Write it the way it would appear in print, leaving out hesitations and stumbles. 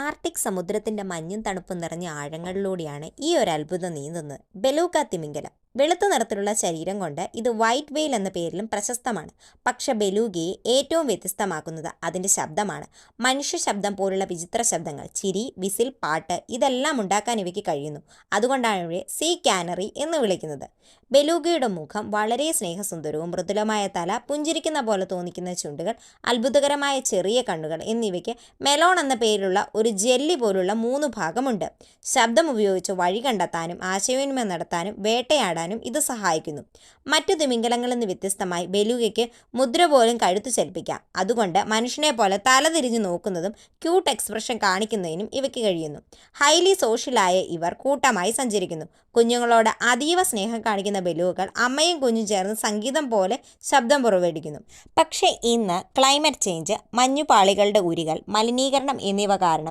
Arctic സമുദ്രത്തിന്റെ മഞ്ഞും തണുപ്പും നിറഞ്ഞ ആഴങ്ങളിലൂടെയാണ് ഈ ഒരു അത്ഭുതം നീന്തുന്നത്. ബെലൂക്ക തിമിംഗലം. വെളുത്ത നിറത്തിലുള്ള ശരീരം കൊണ്ട് ഇത് വൈറ്റ് വെയിൽ എന്ന പേരിലും പ്രശസ്തമാണ്. പക്ഷെ ബെലൂഗയെ ഏറ്റവും വ്യത്യസ്തമാക്കുന്നത് അതിൻ്റെ ശബ്ദമാണ്. മനുഷ്യ ശബ്ദം പോലുള്ള വിചിത്ര ശബ്ദങ്ങൾ, ചിരി, വിസിൽ, പാട്ട് ഇതെല്ലാം ഉണ്ടാക്കാൻ ഇവയ്ക്ക് കഴിയുന്നു. അതുകൊണ്ടാണ് ഇവയെ സീ കാനറി എന്ന് വിളിക്കുന്നത്. ബെലൂഗയുടെ മുഖം വളരെ സ്നേഹസുന്ദരവും മൃദുലമായ തല, പുഞ്ചിരിക്കുന്ന പോലെ തോന്നിക്കുന്ന ചുണ്ടുകൾ, അത്ഭുതകരമായ ചെറിയ കണ്ണുകൾ എന്നിവയ്ക്ക് മെലോൺ എന്ന പേരിലുള്ള ഒരു ജെല്ലി പോലുള്ള 3 ഭാഗമുണ്ട്. ശബ്ദം ഉപയോഗിച്ച് വഴി കണ്ടെത്താനും ആശയവിനിമയം നടത്താനും വേട്ടയാടാനും ഇത് സഹായിക്കുന്നു. മറ്റു തിമിംഗലങ്ങളിൽ നിന്ന് വ്യത്യസ്തമായി ബെലൂഗയ്ക്ക് മുദ്ര പോലും കഴുത്തു ചലിപ്പിക്കാം. അതുകൊണ്ട് മനുഷ്യനെ പോലെ തലതിരിഞ്ഞു നോക്കുന്നതും ക്യൂട്ട് എക്സ്പ്രഷൻ കാണിക്കുന്നതിനും ഇവയ്ക്ക് കഴിയുന്നു. ഹൈലി സോഷ്യലായ ഇവർ കൂട്ടമായി സഞ്ചരിക്കുന്നു. കുഞ്ഞുങ്ങളോട് അതീവ സ്നേഹം കാണിക്കുന്ന ബെലൂഗകൾ അമ്മയും കുഞ്ഞും ചേർന്ന് സംഗീതം പോലെ ശബ്ദം പുറപ്പെടുവിക്കുന്നു. പക്ഷേ ഇന്ന് ക്ലൈമറ്റ് ചേഞ്ച്, മഞ്ഞുപാളികളുടെ ഉരുകൽ, മലിനീകരണം എന്നിവ കാരണം